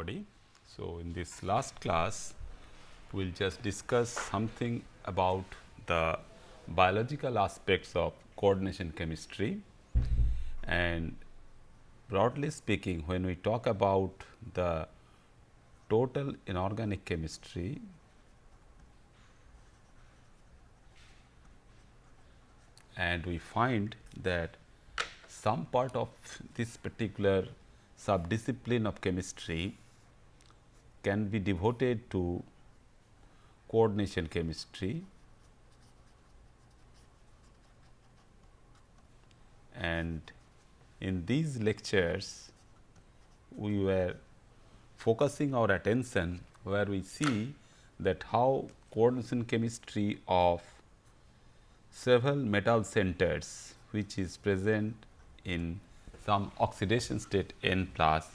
everybody. So, in this last class, we will just discuss something about the biological aspects of coordination chemistry. And broadly speaking, when we talk about the total inorganic chemistry, and we find that some part of this particular subdiscipline of chemistry can be devoted to coordination chemistry, and in these lectures we were focusing our attention where we see that how coordination chemistry of several metal centers which is present in some oxidation state N plus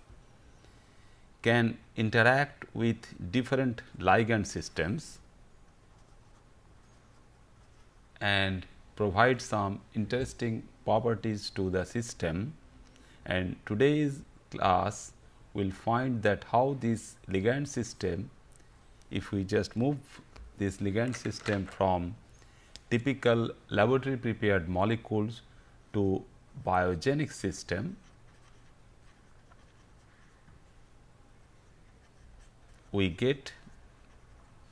can interact with different ligand systems and provide some interesting properties to the system. And today's class will find that how this ligand system, if we just move this ligand system from typical laboratory prepared molecules to biogenic system, we get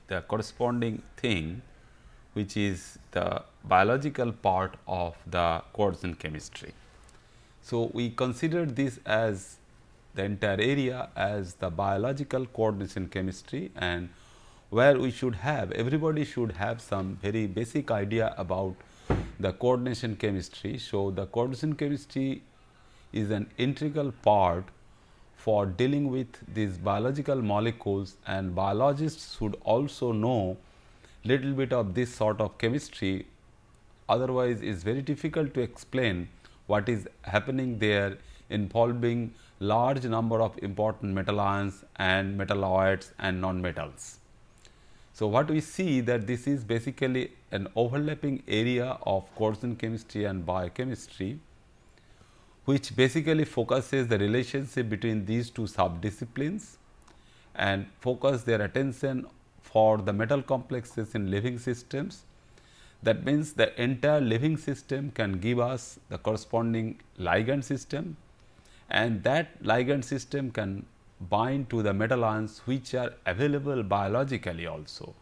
the corresponding thing which is the biological part of the coordination chemistry. So, we consider this as the entire area as the biological coordination chemistry, and where we should have, everybody should have some very basic idea about the coordination chemistry. So, the coordination chemistry is an integral part for dealing with these biological molecules, and biologists should also know little bit of this sort of chemistry, otherwise it is very difficult to explain what is happening there involving large number of important metal ions and metalloids and non-metals. So, what we see that this is basically an overlapping area of coordination chemistry and biochemistry, which basically focuses the relationship between these two subdisciplines and focus their attention for the metal complexes in living systems. That means the entire living system can give us the corresponding ligand system, and that ligand system can bind to the metal ions which are available biologically also,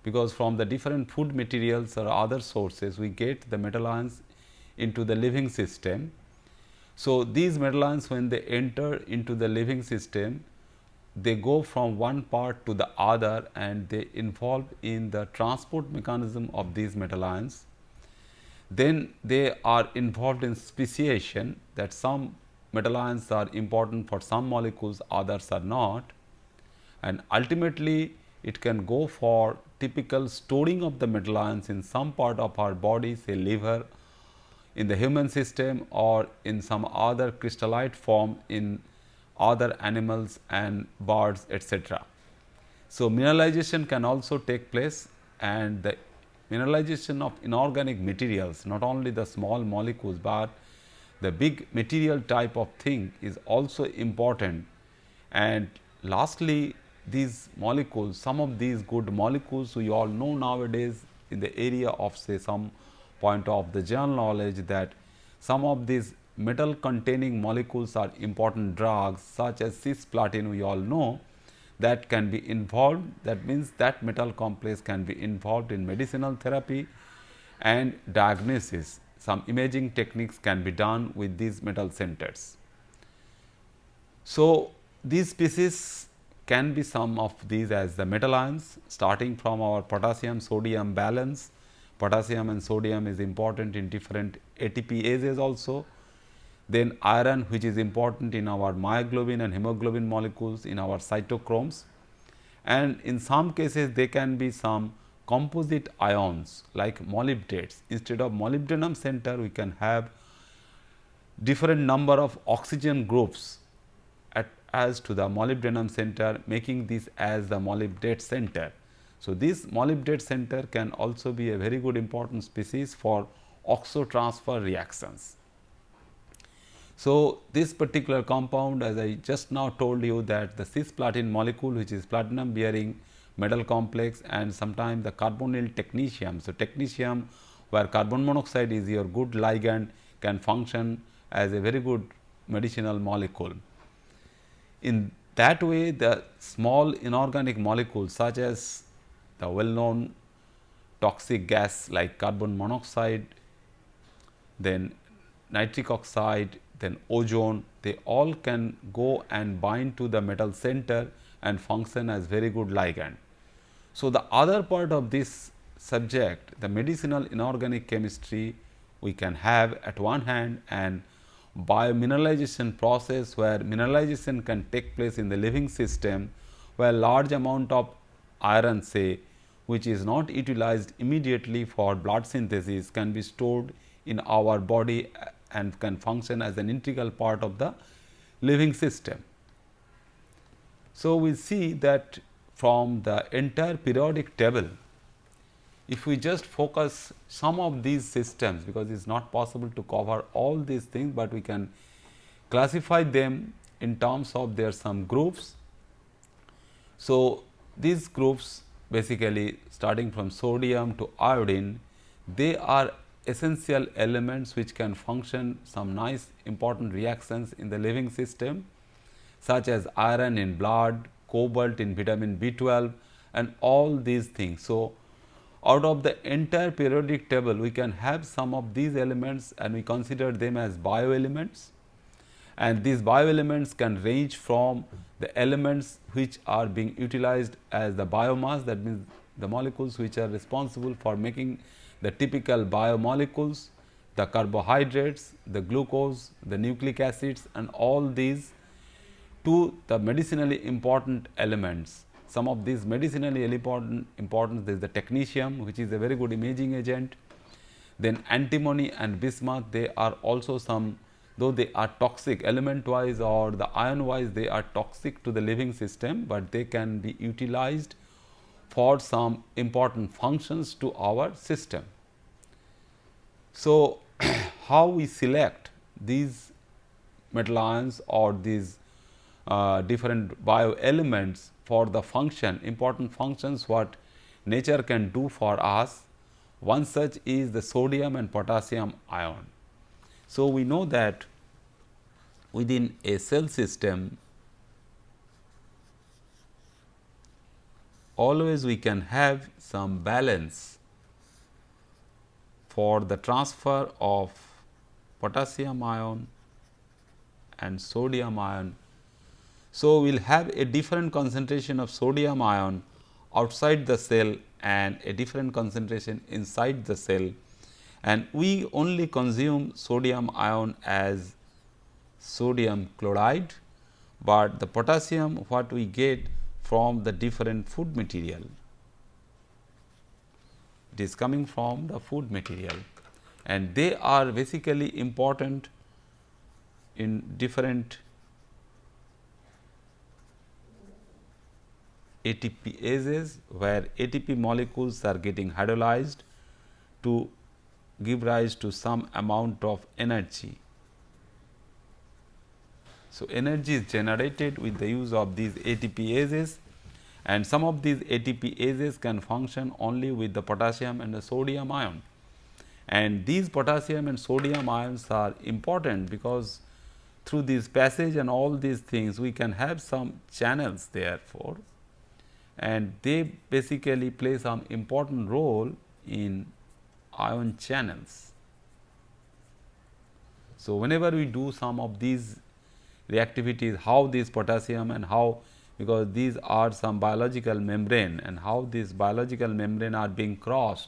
because from the different food materials or other sources we get the metal ions into the living system. So, these metal ions, when they enter into the living system, they go from one part to the other and they involve in the transport mechanism of these metal ions. Then they are involved in speciation, that some metal ions are important for some molecules, others are not, and ultimately it can go for typical storing of the metal ions in some part of our body, say liver, in the human system, or in some other crystallite form in other animals and birds, etc. So, mineralization can also take place, and the mineralization of inorganic materials, not only the small molecules, but the big material type of thing is also important. And lastly, these molecules, some of these good molecules we all know nowadays in the area of, say, some point of the general knowledge, that some of these metal containing molecules are important drugs, such as cisplatin, we all know, that can be involved. That means that metal complex can be involved in medicinal therapy and diagnosis. Some imaging techniques can be done with these metal centers. So, these species can be some of these as the metal ions, starting from our potassium sodium balance. Potassium and sodium is important in different ATPases also. Then iron, which is important in our myoglobin and hemoglobin molecules in our cytochromes, and in some cases they can be some composite ions like molybdates. Instead of molybdenum center, we can have different number of oxygen groups as to the molybdenum center, making this as the molybdate center. So, this molybdate center can also be a very good important species for oxo transfer reactions. So, this particular compound, as I just now told you, that the cisplatin molecule, which is platinum bearing metal complex, and sometimes the carbonyl technetium. So, technetium, where carbon monoxide is your good ligand, can function as a very good medicinal molecule. In that way, the small inorganic molecules such as the well known toxic gas like carbon monoxide, then nitric oxide, then ozone, they all can go and bind to the metal center and function as very good ligand. So, the other part of this subject, the medicinal inorganic chemistry, we can have at one hand and biomineralization process, where mineralization can take place in the living system, where large amount of iron, say, which is not utilized immediately for blood synthesis, can be stored in our body and can function as an integral part of the living system. So, we see that from the entire periodic table, if we just focus some of these systems, because it is not possible to cover all these things, but we can classify them in terms of their some groups. So, these groups basically starting from sodium to iodine, they are essential elements which can function some nice important reactions in the living system, such as iron in blood, cobalt in vitamin B12 and all these things. So, out of the entire periodic table, we can have some of these elements and we consider them as bioelements, and these bioelements can range from the elements which are being utilized as the biomass, that means the molecules which are responsible for making the typical biomolecules, the carbohydrates, the glucose, the nucleic acids and all these, to the medicinally important elements. Some of these medicinally important, there is the technetium, which is a very good imaging agent. Then antimony and bismuth, they are also some, though they are toxic element wise or the ion wise, they are toxic to the living system, but they can be utilized for some important functions to our system. So, how we select these metal ions or these different bioelements for the function, important functions what nature can do for us. One such is the sodium and potassium ion. So, we know that within a cell system, always we can have some balance for the transfer of potassium ion and sodium ion. So, we will have a different concentration of sodium ion outside the cell and a different concentration inside the cell, and we only consume sodium ion as sodium chloride, but the potassium what we get from the different food material, it is coming from the food material, and they are basically important in different ATPases, where ATP molecules are getting hydrolyzed to give rise to some amount of energy. So, energy is generated with the use of these ATPases, and some of these ATPases can function only with the potassium and the sodium ion. And these potassium and sodium ions are important because through this passage and all these things we can have some channels therefore, and they basically play some important role in ion channels. So, whenever we do some of these reactivities, how this potassium and how, because these are some biological membrane, and how these biological membrane are being crossed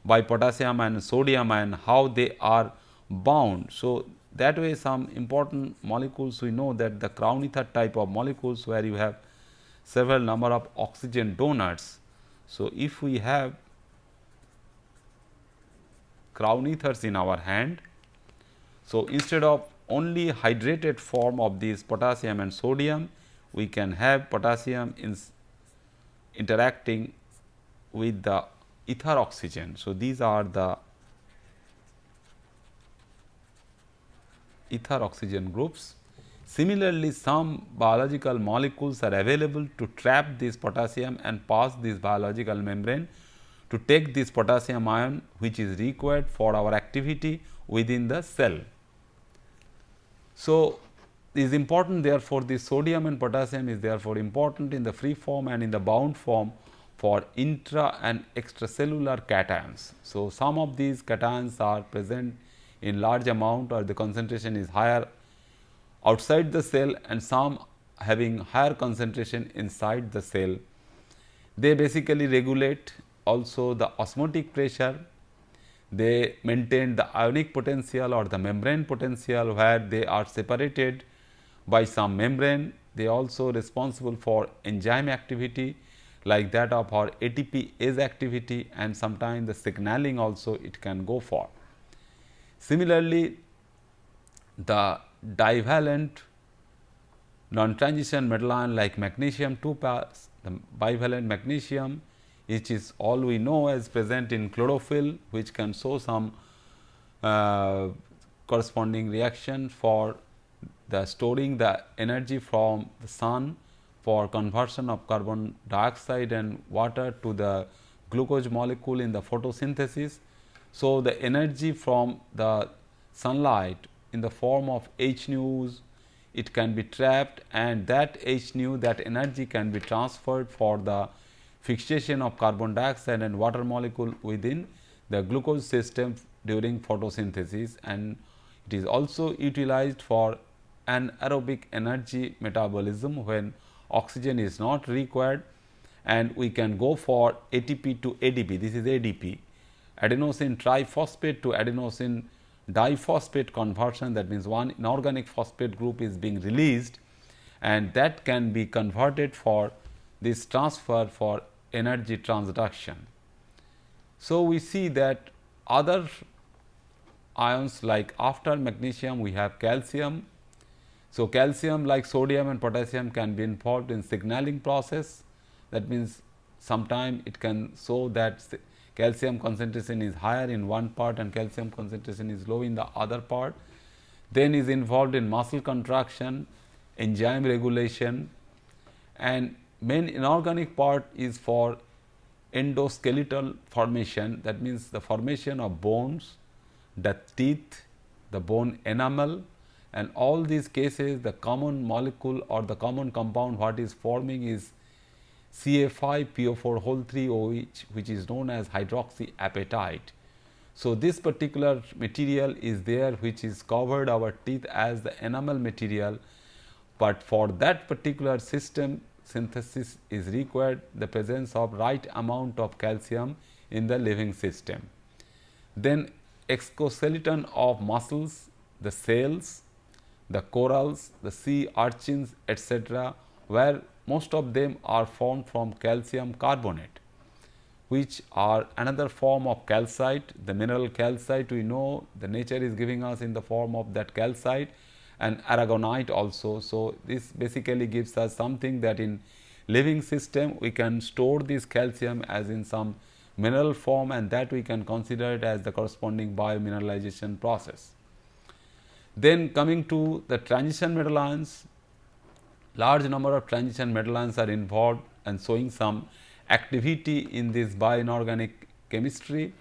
by potassium and sodium and how they are bound. So, that way some important molecules we know that the crown ether type of molecules, where you have several number of oxygen donors. So, if we have crown ethers in our hand, so instead of only hydrated form of these potassium and sodium, we can have potassium interacting with the ether oxygen. So, these are the ether oxygen groups. Similarly, some biological molecules are available to trap this potassium and pass this biological membrane to take this potassium ion, which is required for our activity within the cell. So, it is important, therefore, the sodium and potassium is therefore important in the free form and in the bound form for intra and extracellular cations. So, some of these cations are present in large amount or the concentration is higher outside the cell and some having higher concentration inside the cell. They basically regulate also the osmotic pressure. They maintain the ionic potential or the membrane potential where they are separated by some membrane. They also responsible for enzyme activity like that of our ATPase activity, and sometimes the signaling also it can go for. Similarly, the divalent non-transition metal ion like magnesium 2+, the bivalent magnesium, which is all we know as present in chlorophyll, which can show some corresponding reaction for the storing the energy from the sun for conversion of carbon dioxide and water to the glucose molecule in the photosynthesis. So, the energy from the sunlight in the form of H nu's, it can be trapped, and that H nu, that energy can be transferred for the fixation of carbon dioxide and water molecule within the glucose system during photosynthesis, and it is also utilized for anaerobic energy metabolism when oxygen is not required, and we can go for ATP to ADP. This is ADP, adenosine triphosphate to adenosine diphosphate conversion. That means, one inorganic phosphate group is being released and that can be converted for this transfer for energy transduction. So, we see that other ions like after magnesium we have calcium. So, calcium like sodium and potassium can be involved in signaling process. That means, sometime it can show that calcium concentration is higher in one part and calcium concentration is low in the other part. Then is involved in muscle contraction, enzyme regulation, and main inorganic part is for endoskeletal formation. That means, the formation of bones, the teeth, the bone enamel, and all these cases the common molecule or the common compound what is forming is Ca5PO4(3), which is known as hydroxyapatite. So, this particular material is there which is covered our teeth as the enamel material, but for that particular system synthesis is required the presence of right amount of calcium in the living system. Then exoskeleton of muscles, the cells, the corals, the sea urchins, etc., where most of them are formed from calcium carbonate, which are another form of calcite. The mineral calcite, we know the nature is giving us in the form of that calcite and aragonite also. So, this basically gives us something that in living system we can store this calcium as in some mineral form, and that we can consider it as the corresponding biomineralization process. Then coming to the transition metal ions, large number of transition metal ions are involved and showing some activity in this bioinorganic chemistry,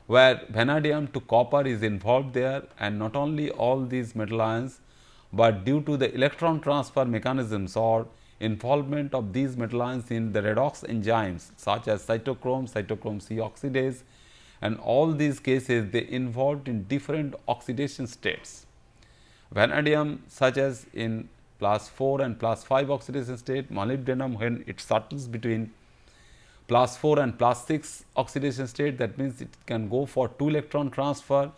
where vanadium to copper is involved there, and not only all these metal ions, but due to the electron transfer mechanisms or involvement of these metal ions in the redox enzymes such as cytochrome, cytochrome C oxidase, and all these cases they involved in different oxidation states. Vanadium such as in +4 and +5 oxidation state, molybdenum when it settles between +4 and +6 oxidation state, that means it can go for 2 electron transfer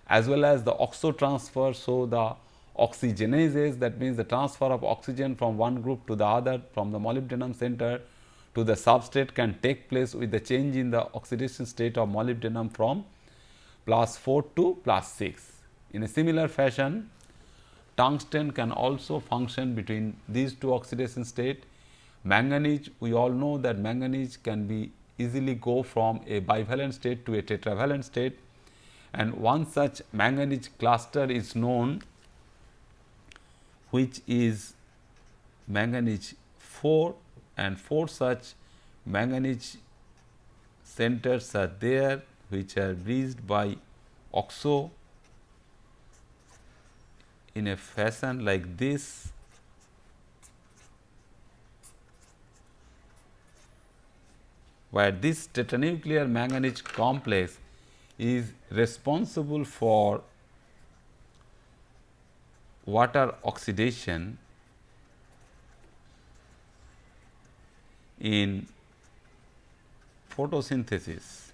as well as the oxo transfer. So, the oxygenases, that means the transfer of oxygen from one group to the other from the molybdenum center to the substrate can take place with the change in the oxidation state of molybdenum from +4 to +6. In a similar fashion, tungsten can also function between these two oxidation state. Manganese, we all know that manganese can be easily go from a bivalent state to a tetravalent state, and one such manganese cluster is known which is manganese 4, and 4 such manganese centers are there which are bridged by oxo in a fashion like this, where this tetranuclear manganese complex is responsible for water oxidation in photosynthesis.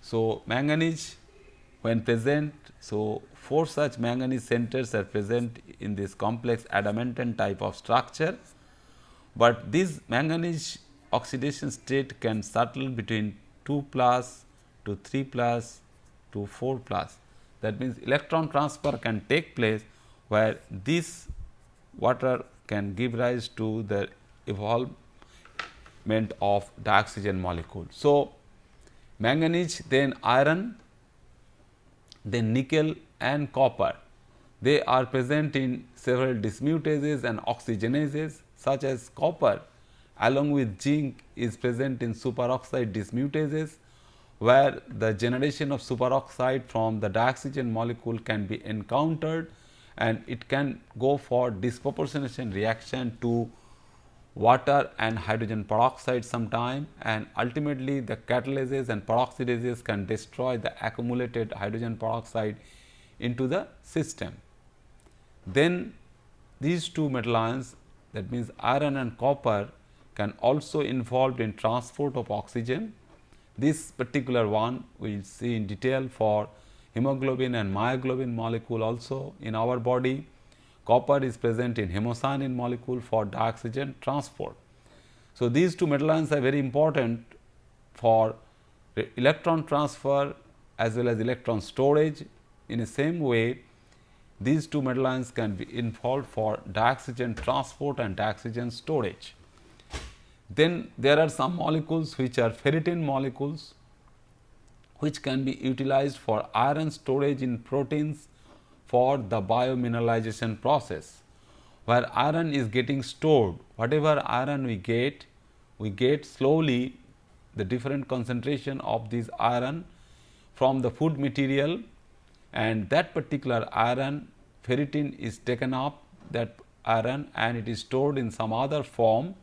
So, manganese when present, so 4 such manganese centers are present in this complex adamantine type of structure, but this manganese oxidation state can settle between 2 plus to 3 plus to 4 plus. That means, electron transfer can take place where this water can give rise to the evolvement of dioxygen molecule. So, manganese, then iron, then nickel and copper, they are present in several dismutases and oxygenases, such as copper along with zinc is present in superoxide dismutases, where the generation of superoxide from the dioxygen molecule can be encountered, and it can go for disproportionation reaction to water and hydrogen peroxide sometime, and ultimately the catalases and peroxidases can destroy the accumulated hydrogen peroxide into the system. Then these two metal ions, that means iron and copper, can also involved in transport of oxygen. This particular one we will see in detail for hemoglobin and myoglobin molecule also in our body. Copper is present in hemocyanin molecule for dioxygen transport. So, these two metal ions are very important for electron transfer as well as electron storage. In the same way, these two metal ions can be involved for dioxygen transport and dioxygen storage. Then there are some molecules which are ferritin molecules, which can be utilized for iron storage in proteins for the biomineralization process, where iron is getting stored. Whatever iron we get slowly the different concentration of this iron from the food material, and that particular iron, ferritin, is taken up that iron and it is stored in some other form,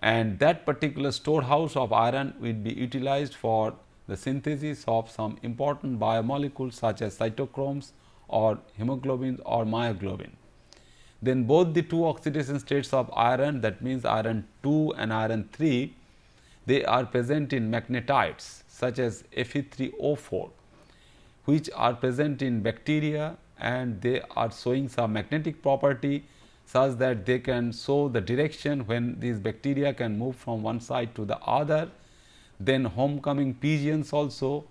and that particular storehouse of iron will be utilized for the synthesis of some important biomolecules such as cytochromes or hemoglobin or myoglobin. Then both the two oxidation states of iron, that means iron 2 and iron 3, they are present in magnetites such as Fe3O4, which are present in bacteria, and they are showing some magnetic property such that they can show the direction when these bacteria can move from one side to the other. Then homecoming pigeons also,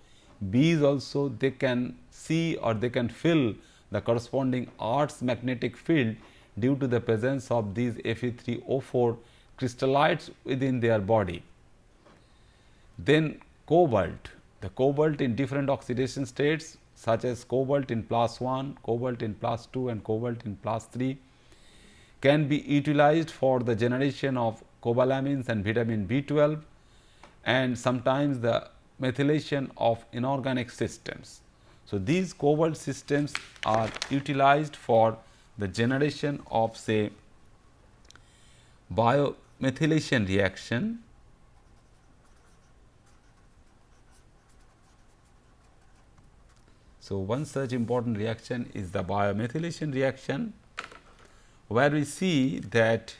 bees also, they can see or they can feel the corresponding Earth's magnetic field due to the presence of these Fe3O4 crystallites within their body. Then cobalt, the cobalt in different oxidation states such as cobalt in +1, cobalt in +2 and cobalt in +3 can be utilized for the generation of cobalamins and vitamin B12, and sometimes the methylation of inorganic systems. So, these cobalt systems are utilized for the generation of, say, biomethylation reaction. So, one such important reaction is the biomethylation reaction, where we see that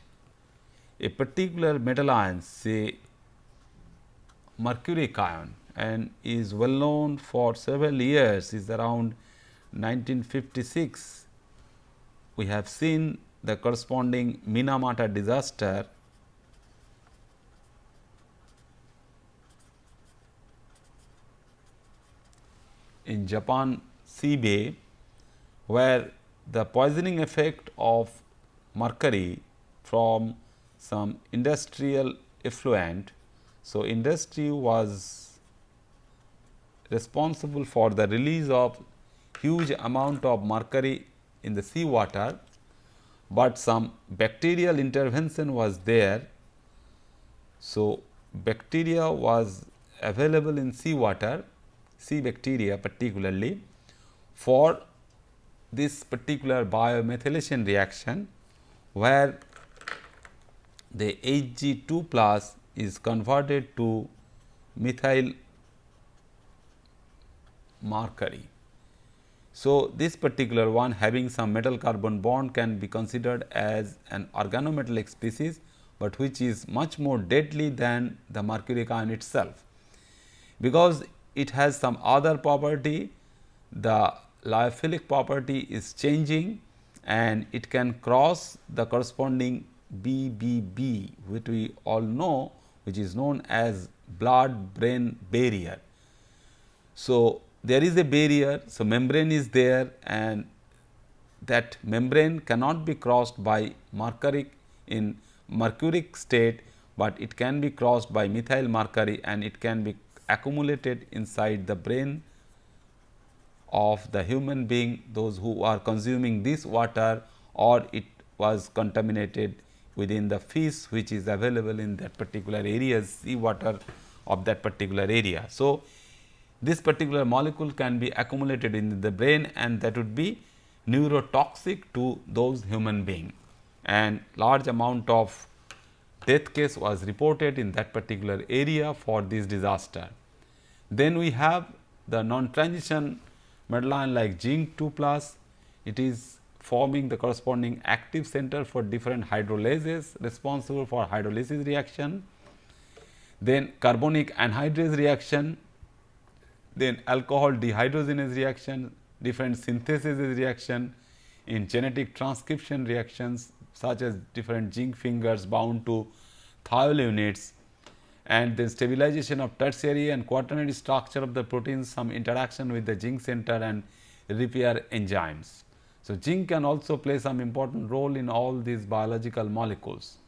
a particular metal ion, say mercuric ion, and is well known for several years, is around 1956. We have seen the corresponding Minamata disaster in Japan sea bay, where the poisoning effect of mercury from some industrial effluent. So, industry was responsible for the release of huge amount of mercury in the sea water, but some bacterial intervention was there. So, bacteria was available in sea water, sea bacteria particularly for this particular biomethylation reaction, where the Hg2 plus is converted to methyl mercury. So, this particular one having some metal carbon bond can be considered as an organometallic species, but which is much more deadly than the mercuric ion itself, because it has some other property. The lyophilic property is changing and it can cross the corresponding BBB, which we all know, which is known as blood brain barrier. So, there is a barrier, so membrane is there, and that membrane cannot be crossed by mercuric in mercuric state, but it can be crossed by methyl mercury and it can be accumulated inside the brain of the human being, those who are consuming this water, or it was contaminated within the fish which is available in that particular area, sea water of that particular area. So, this particular molecule can be accumulated in the brain and that would be neurotoxic to those human being, and large amount of death case was reported in that particular area for this disaster. Then we have the non-transition metal ion like zinc 2 plus, it is forming the corresponding active center for different hydrolases responsible for hydrolysis reaction, then carbonic anhydrase reaction, then alcohol dehydrogenase reaction, different synthesis reaction in genetic transcription reactions such as different zinc fingers bound to thiol units, and then stabilization of tertiary and quaternary structure of the proteins, some interaction with the zinc center and repair enzymes. So, zinc can also play some important role in all these biological molecules.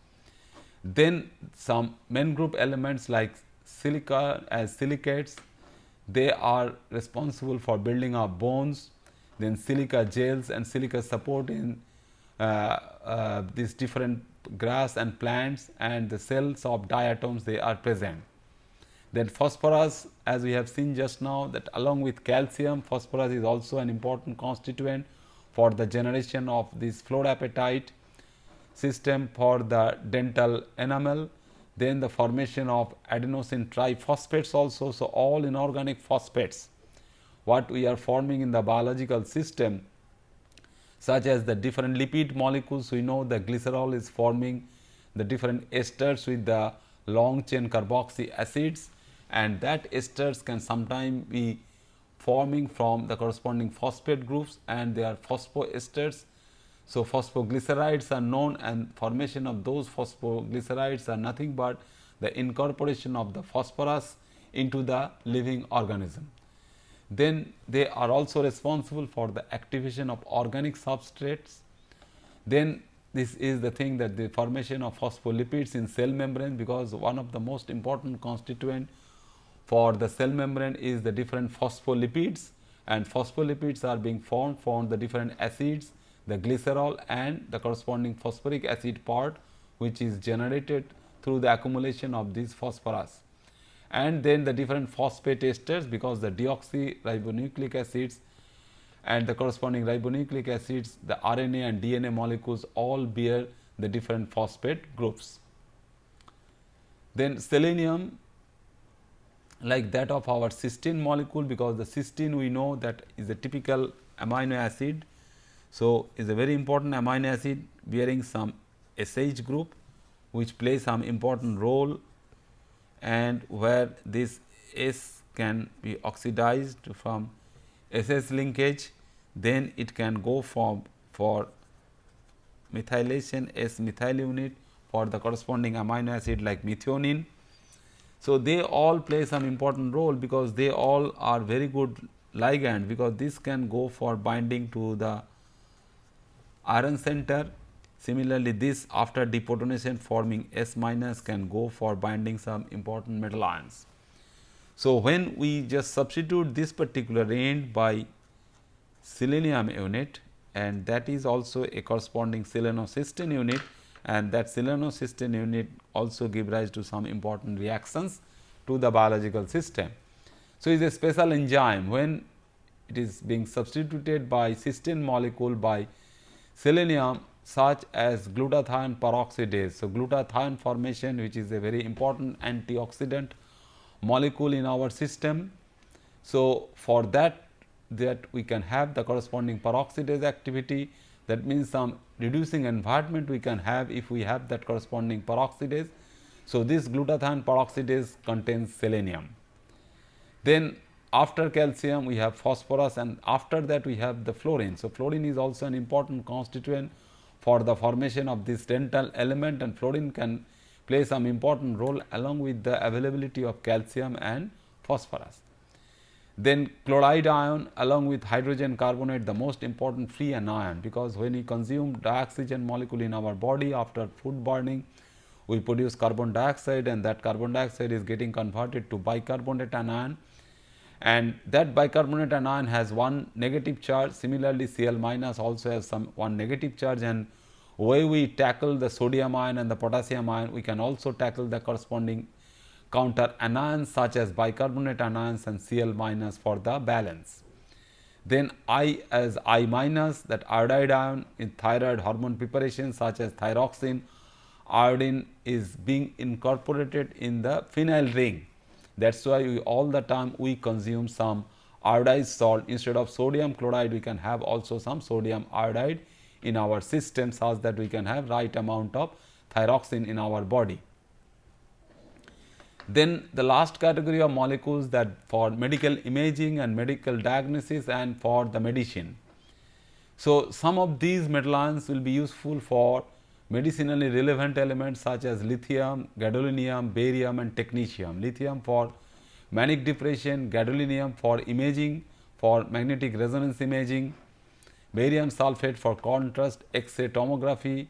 Then some main group elements like silica as silicates, they are responsible for building up bones, then silica gels and silica support in these different grass and plants, and the cells of diatoms they are present. Then phosphorus, as we have seen just now, that along with calcium, phosphorus is also an important constituent for the generation of this fluorapatite system for the dental enamel, then the formation of adenosine triphosphates also. So, all inorganic phosphates what we are forming in the biological system, such as the different lipid molecules, we know the glycerol is forming the different esters with the long chain carboxy acids, and that esters can sometimes be forming from the corresponding phosphate groups and they are phosphoesters. So, phosphoglycerides are known, and formation of those phosphoglycerides are nothing but the incorporation of the phosphorus into the living organism. Then they are also responsible for the activation of organic substrates. Then this is the thing that the formation of phospholipids in cell membrane, because one of the most important constituent for the cell membrane is the different phospholipids, and phospholipids are being formed from the different acids, the glycerol and the corresponding phosphoric acid part, which is generated through the accumulation of this phosphorus. And then the different phosphate esters, because the deoxyribonucleic acids and the corresponding ribonucleic acids, the RNA and DNA molecules all bear the different phosphate groups. Then selenium, like that of our cysteine molecule, because the cysteine we know that is a typical amino acid. So, is a very important amino acid bearing some SH group which plays some important role, and where this S can be oxidized from SS linkage, then it can go for methylation S methyl unit for the corresponding amino acid like methionine. So, they all play some important role because they all are very good ligand, because this can go for binding to the iron center. Similarly, this after deprotonation forming S minus can go for binding some important metal ions. So, when we just substitute this particular end by selenium unit, and that is also a corresponding selenocysteine unit, and that selenocysteine unit also give rise to some important reactions to the biological system. So, it is a special enzyme when it is being substituted by cysteine molecule by selenium, such as glutathione peroxidase. So, glutathione formation, which is a very important antioxidant molecule in our system. So, for that we can have the corresponding peroxidase activity, that means some reducing environment we can have if we have that corresponding peroxidase. So, this glutathione peroxidase contains selenium. Then after calcium we have phosphorus, and after that we have the fluorine. So, fluorine is also an important constituent for the formation of this dental element, and fluorine can play some important role along with the availability of calcium and phosphorus. Then chloride ion along with hydrogen carbonate, the most important free anion, because when we consume dioxygen molecule in our body after food burning, we produce carbon dioxide, and that carbon dioxide is getting converted to bicarbonate anion, and that bicarbonate anion has one negative charge. Similarly, Cl minus also has one negative charge, and way we tackle the sodium ion and the potassium ion, we can also tackle the corresponding counter anions such as bicarbonate anions and Cl minus for the balance. Then I as I minus, that iodide ion in thyroid hormone preparation such as thyroxine, iodine is being incorporated in the phenyl ring. That is why we all the time we consume some iodized salt. Instead of sodium chloride, we can have also some sodium iodide in our system, such that we can have right amount of thyroxine in our body. Then the last category of molecules that for medical imaging and medical diagnosis and for the medicine. So, some of these metal ions will be useful for medicinally relevant elements such as lithium, gadolinium, barium and technetium. Lithium for manic depression, gadolinium for imaging, for magnetic resonance imaging, barium sulfate for contrast X-ray tomography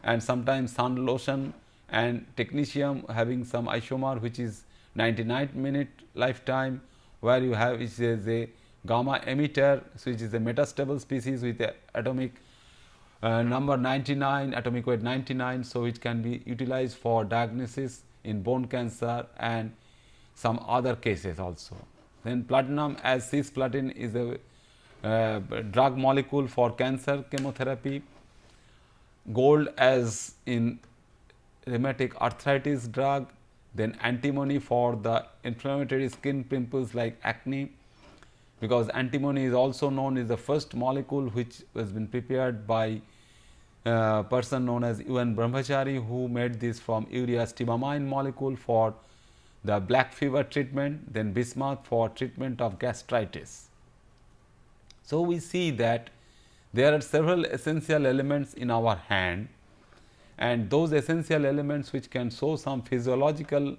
and sometimes sun lotion, and technetium having some isomer which is 99-minute lifetime, where you have which is a gamma emitter, which is a metastable species with a atomic number 99, atomic weight 99. So, it can be utilized for diagnosis in bone cancer and some other cases also. Then platinum as cisplatin is a drug molecule for cancer chemotherapy, gold as in rheumatic arthritis drug, then antimony for the inflammatory skin pimples like acne, because antimony is also known as the first molecule which has been prepared by a person known as UN Brahmachari, who made this from urea stibamine molecule for the black fever treatment, then bismuth for treatment of gastritis. So, we see that there are several essential elements in our hand, and those essential elements which can show some physiological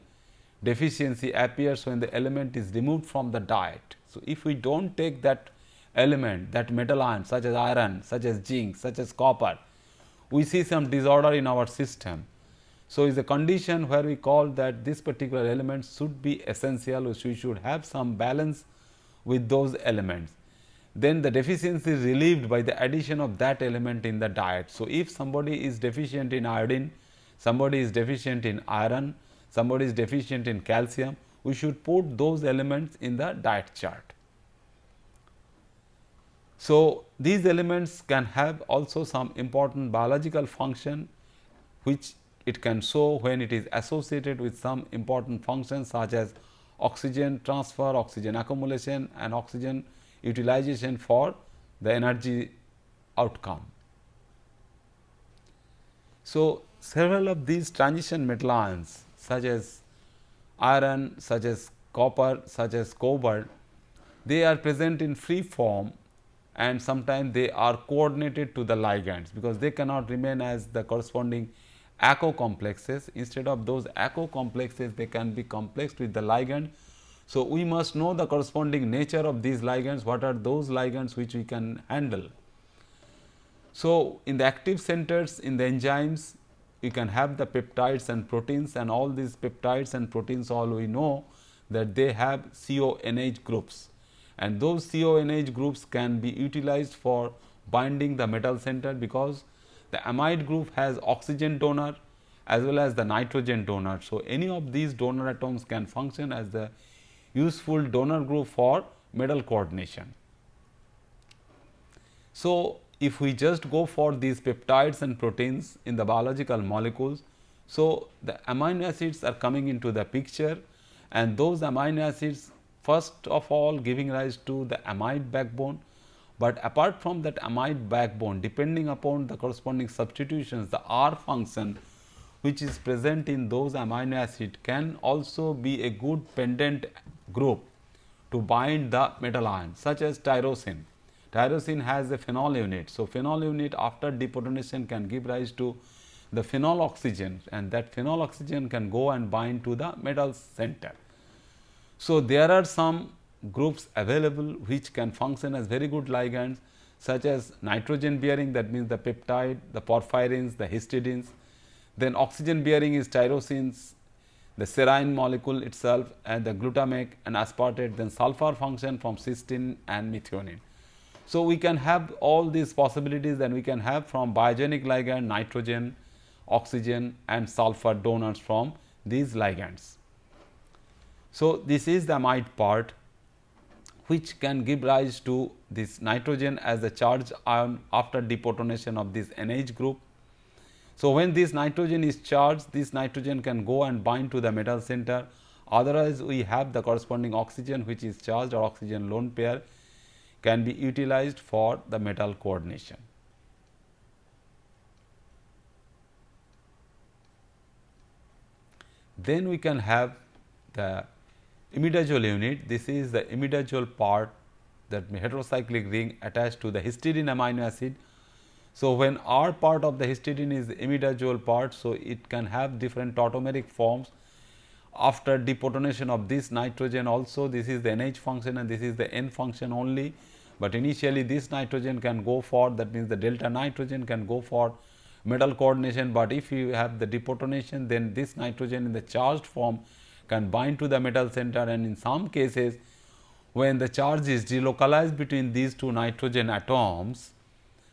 deficiency appears when the element is removed from the diet. So, if we do not take that element, that metal ion such as iron, such as zinc, such as copper, we see some disorder in our system. So, is a condition where we call that this particular element should be essential, which we should have some balance with those elements. Then the deficiency is relieved by the addition of that element in the diet. So, if somebody is deficient in iodine, somebody is deficient in iron, somebody is deficient in calcium, we should put those elements in the diet chart. So, these elements can have also some important biological function which it can show when it is associated with some important functions such as oxygen transfer, oxygen accumulation and oxygen utilization for the energy outcome. So, several of these transition metal ions such as iron, such as copper, such as cobalt, they are present in free form, and sometimes they are coordinated to the ligands, because they cannot remain as the corresponding ACO complexes. Instead of those ACO complexes, they can be complexed with the ligand. So, we must know the corresponding nature of these ligands, what are those ligands which we can handle. So, in the active centers in the enzymes, you can have the peptides and proteins, and all these peptides and proteins, all we know that they have CONH groups, and those CONH groups can be utilized for binding the metal center, because the amide group has oxygen donor as well as the nitrogen donor. So, any of these donor atoms can function as the useful donor group for metal coordination. So, if we just go for these peptides and proteins in the biological molecules, so the amino acids are coming into the picture, and those amino acids first of all giving rise to the amide backbone. But apart from that amide backbone, depending upon the corresponding substitutions, the R function which is present in those amino acid can also be a good pendant group to bind the metal ion, such as tyrosine. Tyrosine has a phenol unit. So, phenol unit after deprotonation can give rise to the phenol oxygen, and that phenol oxygen can go and bind to the metal center. So, there are some groups available which can function as very good ligands, such as nitrogen bearing, that means the peptide, the porphyrins, the histidines. Then oxygen bearing is tyrosines, the serine molecule itself, and the glutamic and aspartate. Then sulfur function from cysteine and methionine. So, we can have all these possibilities, and we can have from biogenic ligand nitrogen, oxygen and sulfur donors from these ligands. So, this is the amide part which can give rise to this nitrogen as a charged ion after deprotonation of this NH group. So, when this nitrogen is charged, this nitrogen can go and bind to the metal center. Otherwise, we have the corresponding oxygen which is charged, or oxygen lone pair can be utilized for the metal coordination. Then we can have the imidazole unit. This is the imidazole part, that heterocyclic ring attached to the histidine amino acid. So, when R part of the histidine is the imidazole part, so it can have different tautomeric forms. After deprotonation of this nitrogen also, this is the NH function and this is the N function only, but initially this nitrogen can go for, that means the delta nitrogen can go for metal coordination, but if you have the deprotonation, then this nitrogen in the charged form can bind to the metal center, and in some cases when the charge is delocalized between these two nitrogen atoms,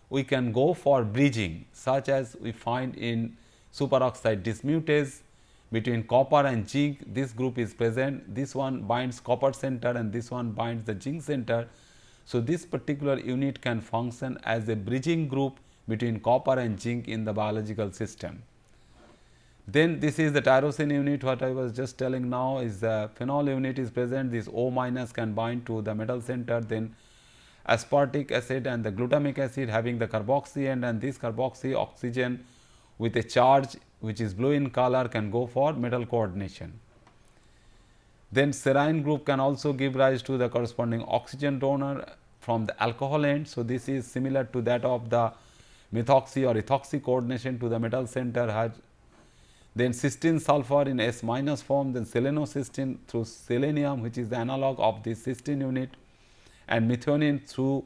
we can go for bridging, such as we find in superoxide dismutase between copper and zinc. This group is present, this one binds copper center and this one binds the zinc center. So, this particular unit can function as a bridging group between copper and zinc in the biological system. Then this is the tyrosine unit, what I was just telling now is the phenol unit is present, this O minus can bind to the metal center, then aspartic acid and the glutamic acid having the carboxy end, and this carboxy oxygen with a charge which is blue in color can go for metal coordination. Then serine group can also give rise to the corresponding oxygen donor from the alcohol end. So, this is similar to that of the methoxy or ethoxy coordination to the metal center. Has then cysteine sulfur in S minus form, then selenocysteine through selenium, which is the analog of this cysteine unit, and methionine through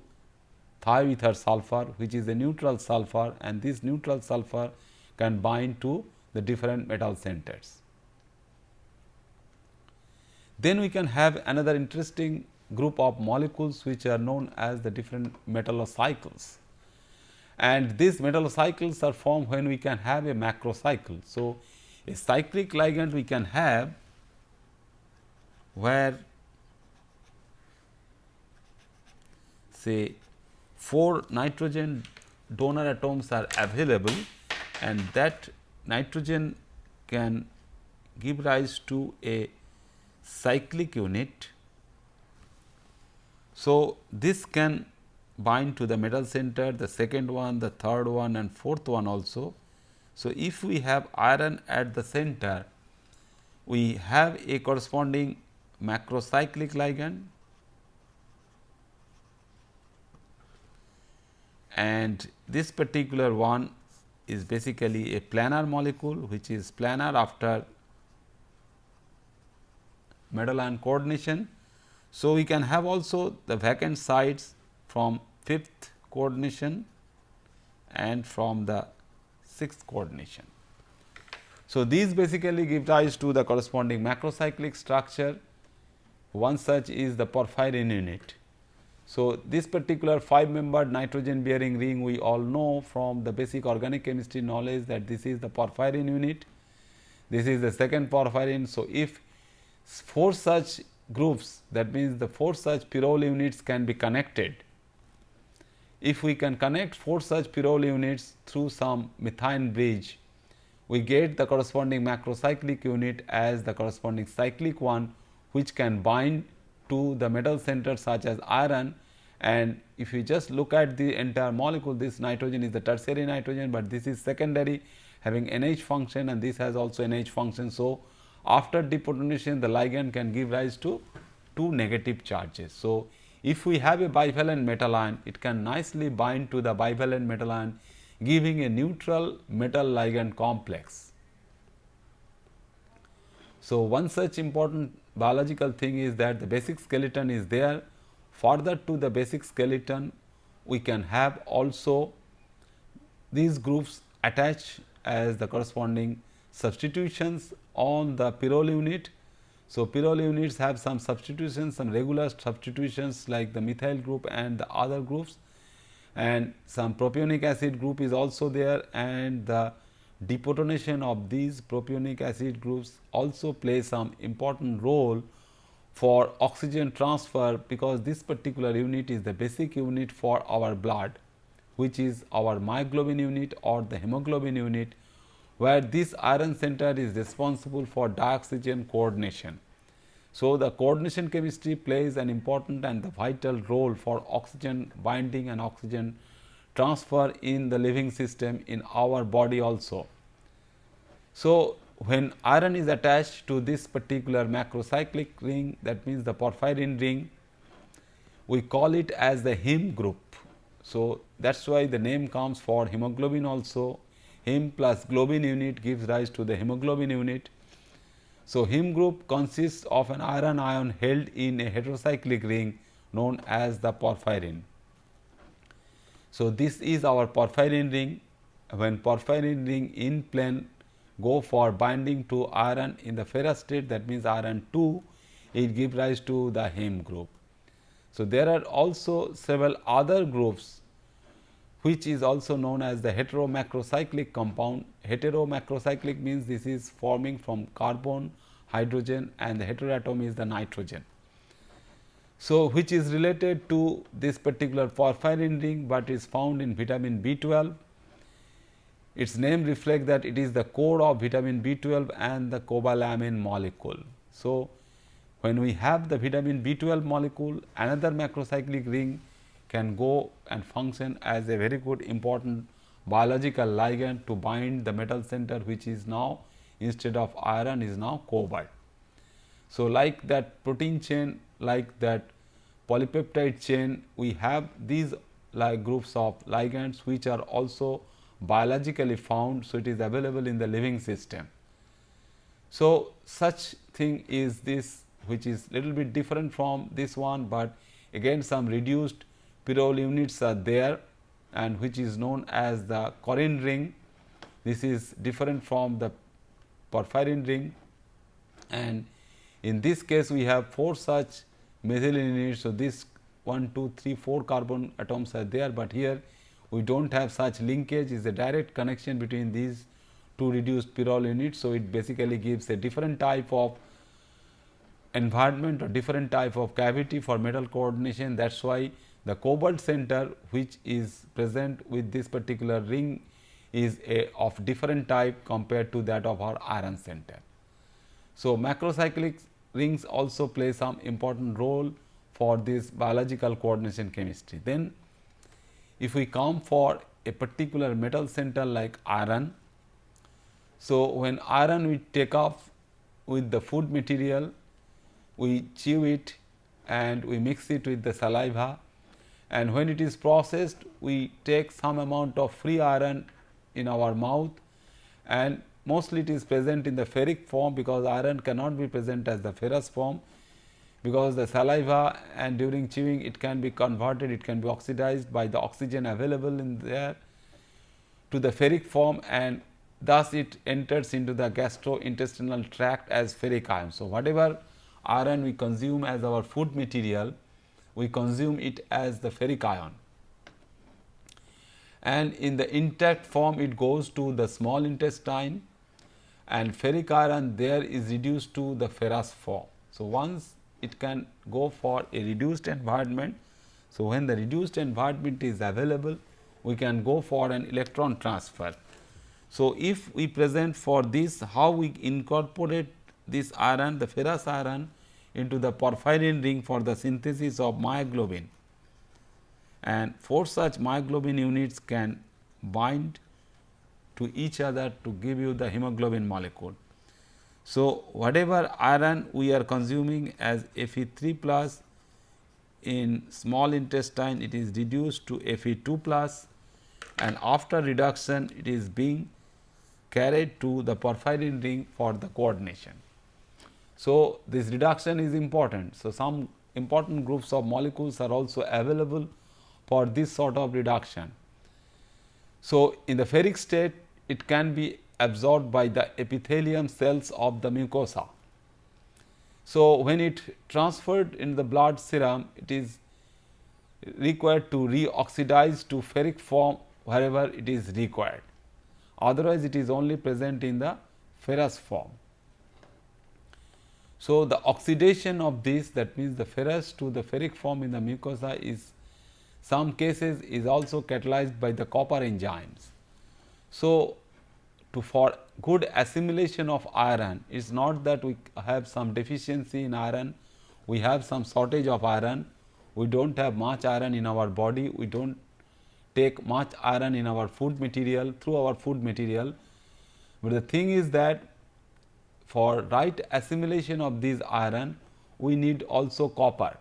thioether sulfur, which is a neutral sulfur, and this neutral sulfur can bind to the different metal centers. Then we can have another interesting group of molecules which are known as the different metallocycles, and these metallocycles are formed when we can have a macrocycle. So, a cyclic ligand we can have where say 4 nitrogen donor atoms are available, and that nitrogen can give rise to a cyclic unit. So, this can bind to the metal center, the second one, the third one and fourth one also. So, if we have iron at the center, we have a corresponding macrocyclic ligand, and this particular one is basically a planar molecule which is planar after metal ion coordination. So, we can have also the vacant sites from 5th coordination and from the 6th coordination. So, these basically give rise to the corresponding macrocyclic structure, One such is the porphyrin unit. So, this particular 5-membered nitrogen bearing ring we all know from the basic organic chemistry knowledge that this is the porphyrin unit, this is the second porphyrin. So, if 4 such groups, that means the 4 such pyrrole units can be connected. If we can connect 4 such pyrrole units through some methane bridge, we get the corresponding macrocyclic unit as the corresponding cyclic one, which can bind to the metal center such as iron. And if you just look at the entire molecule, this nitrogen is the tertiary nitrogen, but this is secondary having NH function, and this has also NH function. So, after deprotonation the ligand can give rise to 2 negative charges. So, if we have a bivalent metal ion, it can nicely bind to the bivalent metal ion, giving a neutral metal ligand complex. So, one such important biological thing is that the basic skeleton is there. Further to the basic skeleton, we can have also these groups attached as the corresponding substitutions on the pyrrole unit. So, pyrrole units have some substitutions, some regular substitutions like the methyl group and the other groups, and some propionic acid group is also there, and the deprotonation of these propionic acid groups also play some important role for oxygen transfer, because this particular unit is the basic unit for our blood, which is our myoglobin unit or the hemoglobin unit, where this iron center is responsible for dioxygen coordination. So, the coordination chemistry plays an important and the vital role for oxygen binding and oxygen transfer in the living system in our body also. So, when iron is attached to this particular macrocyclic ring, that means the porphyrin ring, we call it as the heme group. So, that is why the name comes for hemoglobin also. Heme plus globin unit gives rise to the hemoglobin unit. So, heme group consists of an iron ion held in a heterocyclic ring known as the porphyrin. So, this is our porphyrin ring. When porphyrin ring in plane go for binding to iron in the ferrous state, that means iron 2, it gives rise to the heme group. So, there are also several other groups which is also known as the hetero macrocyclic compound. Hetero macrocyclic means this is forming from carbon, hydrogen, and the heteroatom is the nitrogen. So, which is related to this particular porphyrin ring, but is found in vitamin B12. Its name reflects that it is the core of vitamin B12 and the cobalamin molecule. So, when we have the vitamin B12 molecule, another macrocyclic ring can go and function as a very good important biological ligand to bind the metal center, which is now instead of iron is now cobalt. So, like that protein chain, like that polypeptide chain, we have these like groups of ligands which are also biologically found. So, it is available in the living system. So, such thing is this, which is little bit different from this one, but again some reduced pyrrole units are there, and which is known as the Corrin ring. This is different from the porphyrin ring, and in this case we have 4 such methylene units. So, this 1, 2, 3, 4 carbon atoms are there, but here we do not have such linkage, is a direct connection between these 2 reduced pyrrole units. So, it basically gives a different type of environment or different type of cavity for metal coordination. That is why the cobalt center which is present with this particular ring is of different type compared to that of our iron center. So, macrocyclic rings also play some important role for this biological coordination chemistry. Then, if we come for a particular metal center like iron, so when iron we take off with the food material, we chew it and we mix it with the saliva, and when it is processed we take some amount of free iron in our mouth, and mostly it is present in the ferric form, because iron cannot be present as the ferrous form, because the saliva and during chewing it can be converted, it can be oxidized by the oxygen available in there to the ferric form, and thus it enters into the gastrointestinal tract as ferric ion. So, whatever iron we consume as our food material, we consume it as the ferric ion, and in the intact form it goes to the small intestine, and ferric iron there is reduced to the ferrous form. So, once it can go for a reduced environment. So, when the reduced environment is available, we can go for an electron transfer. So, if we present for this how we incorporate this iron, the ferrous iron, into the porphyrin ring for the synthesis of myoglobin, and 4 such myoglobin units can bind to each other to give you the hemoglobin molecule. So, whatever iron we are consuming as Fe3 plus in small intestine, it is reduced to Fe2 plus, and after reduction it is being carried to the porphyrin ring for the coordination. So, this reduction is important. So, some important groups of molecules are also available for this sort of reduction. So, in the ferric state, it can be absorbed by the epithelium cells of the mucosa. So, when it transferred in the blood serum, it is required to reoxidize to ferric form wherever it is required. Otherwise, it is only present in the ferrous form. So, the oxidation of this, that means the ferrous to the ferric form in the mucosa, is some cases is also catalyzed by the copper enzymes. So, for good assimilation of iron, it is not that we have some deficiency in iron, we have some shortage of iron, we do not have much iron in our body, we do not take much iron in our food material, through our food material. But the thing is that for right assimilation of this iron, we need also copper.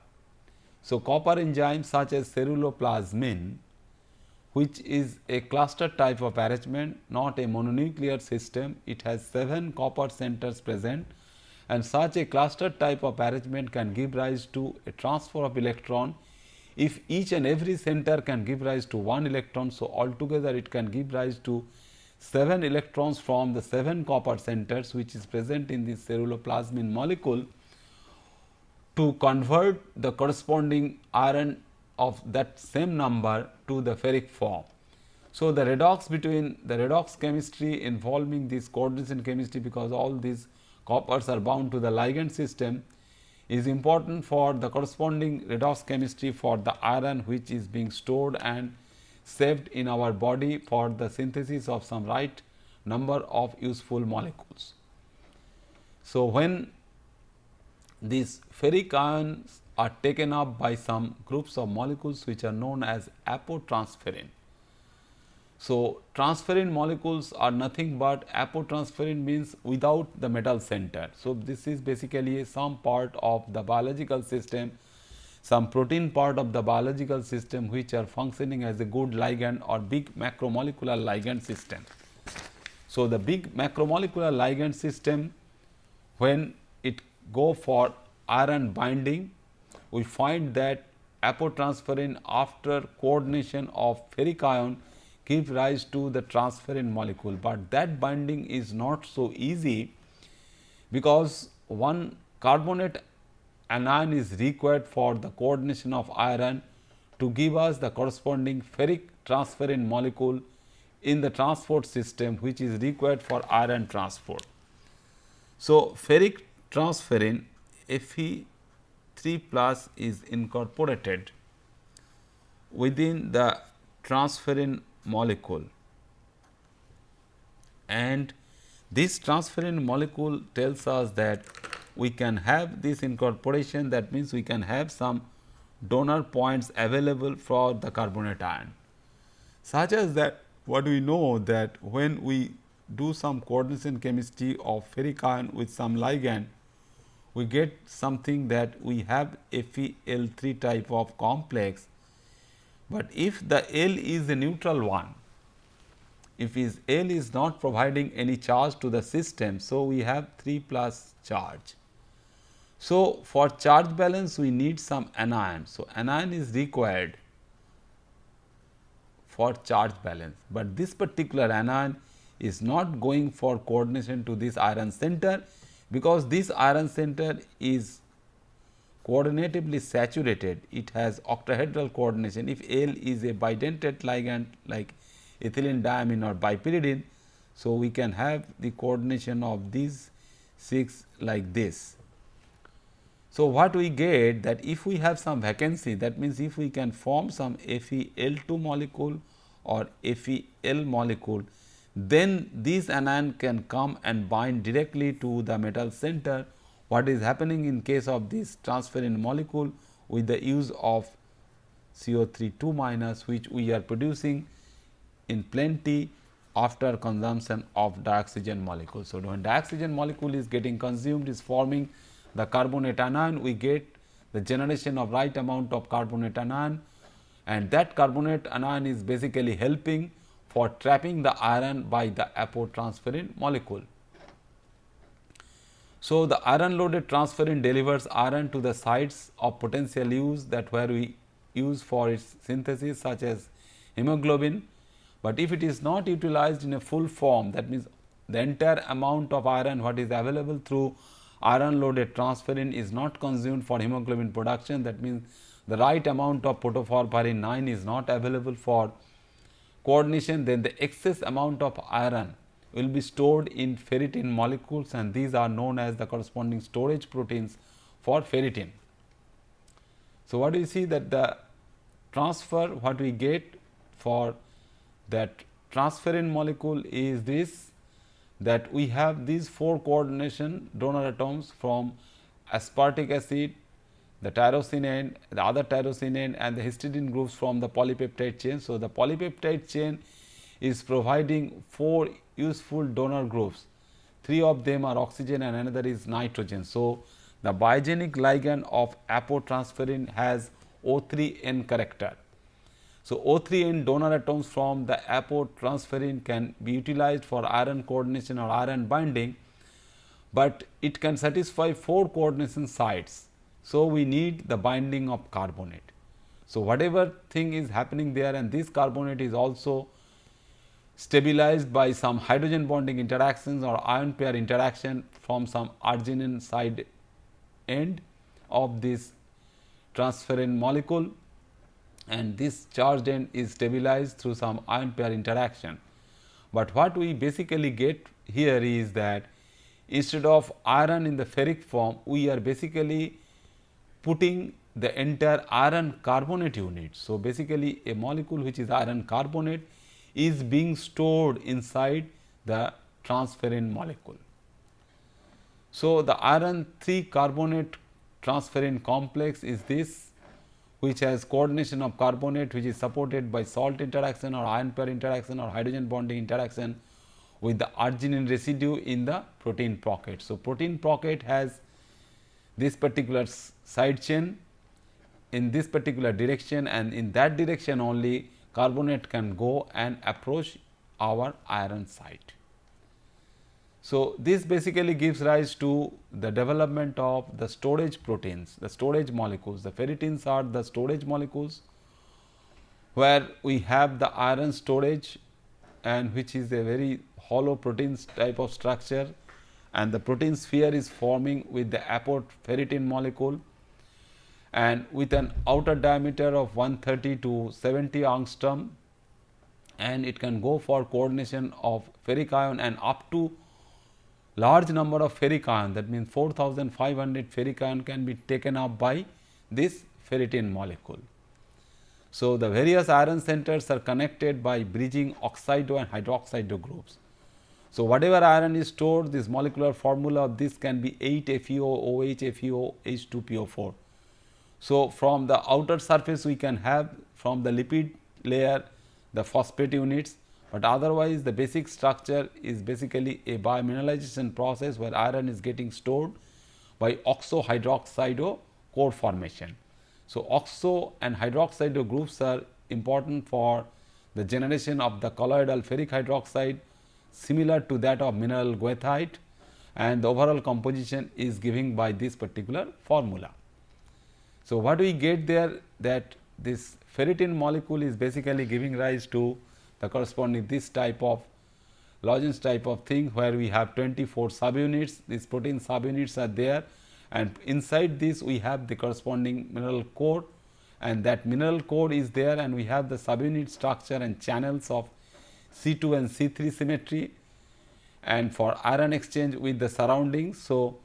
So, copper enzymes such as ceruloplasmin, which is a cluster type of arrangement, not a mononuclear system. It has 7 copper centers present, and such a cluster type of arrangement can give rise to a transfer of electron if each and every center can give rise to 1 electron. So, altogether it can give rise to 7 electrons from the 7 copper centers which is present in this ceruloplasmin molecule to convert the corresponding iron of that same number to the ferric form. So, the redox between the redox chemistry involving this coordination chemistry, because all these coppers are bound to the ligand system, is important for the corresponding redox chemistry for the iron which is being stored and saved in our body for the synthesis of some right number of useful molecules. So, when these ferric ions are taken up by some groups of molecules which are known as apotransferrin. So, transferrin molecules are nothing but apotransferrin means without the metal center. So, this is basically some part of the biological system, some protein part of the biological system which are functioning as a good ligand or big macromolecular ligand system. So, the big macromolecular ligand system, when it go for iron binding, we find that apotransferrin after coordination of ferric ion give rise to the transferrin molecule, but that binding is not so easy because one carbonate anion is required for the coordination of iron to give us the corresponding ferric transferrin molecule in the transport system which is required for iron transport. So, ferric transferrin Fe3 plus is incorporated within the transferrin molecule, and this transferrin molecule tells us that we can have this incorporation, that means we can have some donor points available for the carbonate ion, such as that what we know that when we do some coordination chemistry of ferric ion with some ligand, we get something that we have FeL3 type of complex, but if the L is a neutral one, if L is not providing any charge to the system, so we have 3 plus charge. So, for charge balance we need some anion. So, anion is required for charge balance, but this particular anion is not going for coordination to this iron center, because this iron center is coordinatively saturated, it has octahedral coordination. If L is a bidentate ligand like ethylene diamine or bipyridine, so we can have the coordination of these 6 like this. So, what we get that if we have some vacancy, that means if we can form some FeL2 molecule or FeL molecule, then this anion can come and bind directly to the metal center. What is happening in case of this transferrin molecule with the use of CO3 2 minus, which we are producing in plenty after consumption of dioxygen molecule. So, when dioxygen molecule is getting consumed, is forming the carbonate anion, we get the generation of right amount of carbonate anion, and that carbonate anion is basically helping for trapping the iron by the apotransferrin molecule. So, the iron loaded transferrin delivers iron to the sites of potential use, that where we use for its synthesis, such as hemoglobin. But if it is not utilized in a full form, that means the entire amount of iron what is available through iron loaded transferrin is not consumed for hemoglobin production, that means the right amount of protoporphyrin 9 is not available for coordination, then the excess amount of iron will be stored in ferritin molecules, and these are known as the corresponding storage proteins for ferritin. So, what do you see that the transfer what we get for that transferrin molecule is this, that we have these 4 coordination donor atoms from aspartic acid, the tyrosine end, the other tyrosine end, and the histidine groups from the polypeptide chain. So, the polypeptide chain is providing 4 useful donor groups, 3 of them are oxygen and another is nitrogen. So, the biogenic ligand of apotransferrin has O3N character. So, O3N donor atoms from the apotransferrin can be utilized for iron coordination or iron binding, but it can satisfy 4 coordination sites. So, we need the binding of carbonate. So, whatever thing is happening there, and this carbonate is also stabilized by some hydrogen bonding interactions or ion pair interaction from some arginine side end of this transferrin molecule, and this charged end is stabilized through some ion pair interaction. But what we basically get here is that instead of iron in the ferric form, we are basically putting the entire iron carbonate unit. So, basically a molecule which is iron carbonate is being stored inside the transferrin molecule. So, the iron 3 carbonate transferrin complex is this, which has coordination of carbonate, which is supported by salt interaction or ion pair interaction or hydrogen bonding interaction with the arginine residue in the protein pocket. So, protein pocket has this particular side chain in this particular direction, and in that direction only carbonate can go and approach our iron site. So, this basically gives rise to the development of the storage proteins, the storage molecules. The ferritins are the storage molecules, where we have the iron storage, and which is a very hollow protein type of structure, and the protein sphere is forming with the apoferritin molecule, and with an outer diameter of 130 to 70 angstrom, and it can go for coordination of ferric ion and up to large number of ferric ion, that means 4500 ferric ion can be taken up by this ferritin molecule. So, the various iron centers are connected by bridging oxido and hydroxido groups. So, whatever iron is stored, this molecular formula of this can be 8FeO, OH, FeO, H2PO4. So, from the outer surface we can have from the lipid layer the phosphate units, but otherwise the basic structure is basically a biomineralization process where iron is getting stored by oxo hydroxido core formation. So, oxo and hydroxido groups are important for the generation of the colloidal ferric hydroxide similar to that of mineral goethite, and the overall composition is given by this particular formula. So, what we get there, that this ferritin molecule is basically giving rise to the corresponding this type of Lorentz type of thing, where we have 24 subunits. These protein subunits are there, and inside this we have the corresponding mineral core, and that mineral core is there, and we have the subunit structure and channels of C2 and C3 symmetry, and for iron exchange with the surroundings. So,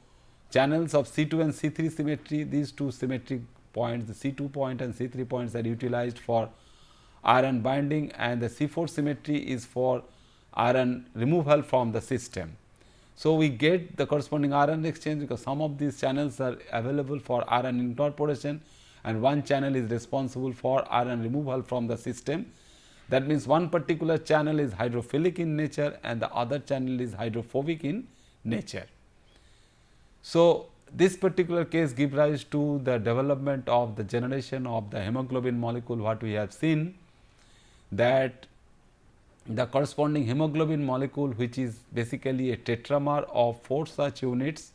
channels of C2 and C3 symmetry, these two symmetric points, the C2 point and C3 points are utilized for iron binding, and the C4 symmetry is for iron removal from the system. So, we get the corresponding iron exchange because some of these channels are available for iron incorporation, and one channel is responsible for iron removal from the system. That means, one particular channel is hydrophilic in nature and the other channel is hydrophobic in nature. So, this particular case gives rise to the development of the generation of the hemoglobin molecule. What we have seen, that the corresponding hemoglobin molecule, which is basically a tetramer of 4 such units,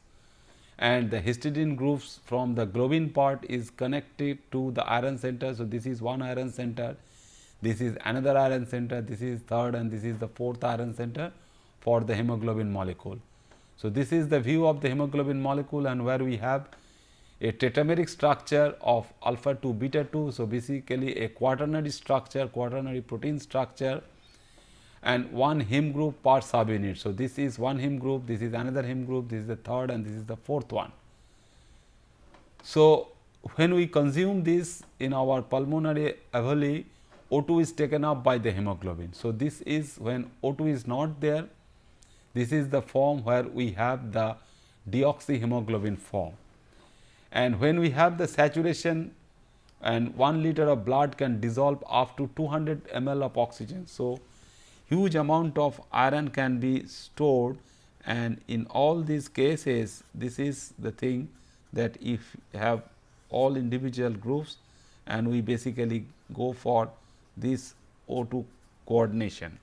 and the histidine groups from the globin part is connected to the iron center. So, this is one iron center, this is another iron center, this is third, and this is the fourth iron center for the hemoglobin molecule. So, this is the view of the hemoglobin molecule, and where we have a tetrameric structure of alpha 2 beta 2. So, basically a quaternary structure, quaternary protein structure, and one heme group per subunit. So, this is one heme group, this is another heme group, this is the third, and this is the fourth one. So, when we consume this in our pulmonary alveoli, O2 is taken up by the hemoglobin. So, this is when O2 is not there, this is the form where we have the deoxyhemoglobin form. And when we have the saturation, and 1 liter of blood can dissolve up to 200 ml of oxygen. So, huge amount of iron can be stored, and in all these cases this is the thing that if you have all individual groups, and we basically go for this O2 coordination,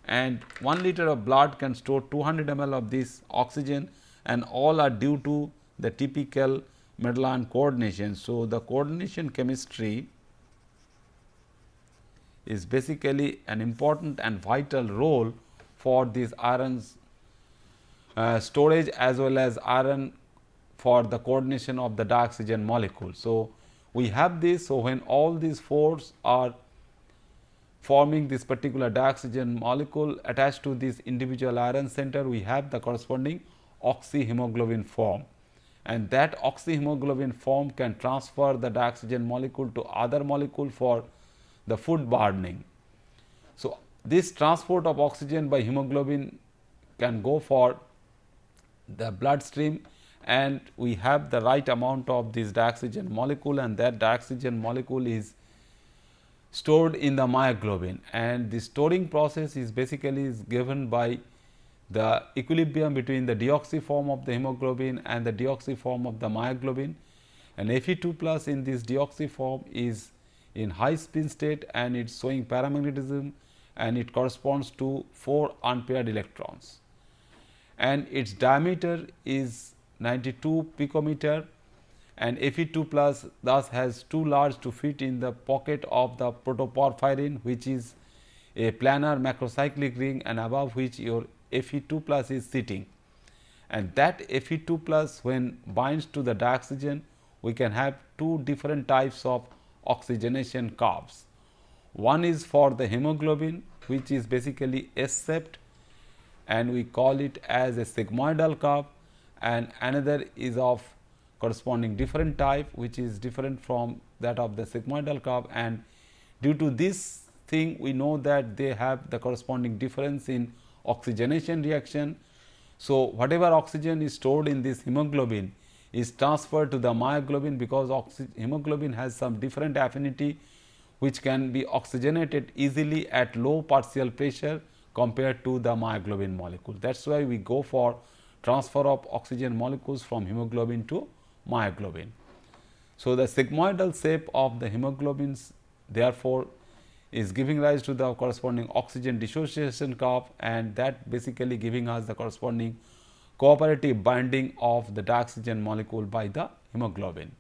and 1 liter of blood can store 200 ml of this oxygen, and all are due to the typical Mendelian coordination. So, the coordination chemistry is basically an important and vital role for these irons storage as well as iron for the coordination of the dioxygen molecule. So, we have this. So, when all these fours are forming this particular dioxygen molecule attached to this individual iron center, we have the corresponding oxyhemoglobin form, and that oxyhemoglobin form can transfer the dioxygen molecule to other molecule for the food burning. So, this transport of oxygen by hemoglobin can go for the bloodstream, and we have the right amount of this dioxygen molecule, and that dioxygen molecule is stored in the myoglobin, and the storing process is basically given by the equilibrium between the deoxy form of the hemoglobin and the deoxy form of the myoglobin, and Fe2 plus in this deoxy form is in high spin state, and it is showing paramagnetism, and it corresponds to 4 unpaired electrons, and its diameter is 92 picometer, and Fe2 plus thus has too large to fit in the pocket of the protoporphyrin, which is a planar macrocyclic ring, and above which your Fe2 plus is sitting, and that Fe2 plus when binds to the dioxygen, we can have 2 different types of oxygenation curves. One is for the hemoglobin, which is basically S-shaped, and we call it as a sigmoidal curve, and another is of corresponding different type, which is different from that of the sigmoidal curve, and due to this thing we know that they have the corresponding difference in oxygenation reaction. So, whatever oxygen is stored in this hemoglobin is transferred to the myoglobin, because hemoglobin has some different affinity which can be oxygenated easily at low partial pressure compared to the myoglobin molecule. That is why we go for transfer of oxygen molecules from hemoglobin to myoglobin. So, the sigmoidal shape of the hemoglobins therefore is giving rise to the corresponding oxygen dissociation curve, and that basically giving us the corresponding cooperative binding of the dioxygen molecule by the hemoglobin.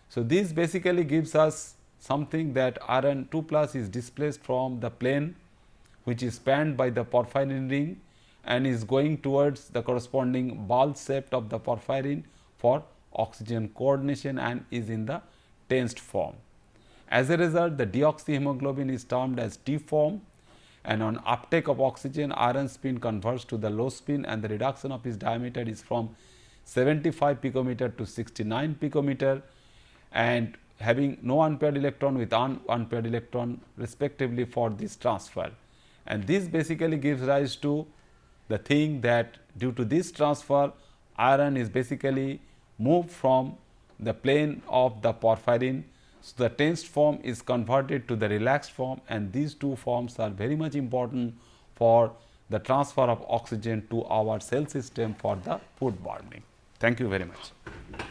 So, this basically gives us something that iron 2 plus is displaced from the plane which is spanned by the porphyrin ring and is going towards the corresponding ball shape of the porphyrin for oxygen coordination and is in the tensed form. As a result, the deoxyhemoglobin is termed as T form, and on uptake of oxygen, iron spin converts to the low spin and the reduction of its diameter is from 75 picometer to 69 picometer, and having no unpaired electron with unpaired electron respectively for this transfer. And this basically gives rise to the thing that due to this transfer, iron is basically moved from the plane of the porphyrin. So, the tensed form is converted to the relaxed form, and these two forms are very much important for the transfer of oxygen to our cell system for the food burning. Thank you very much.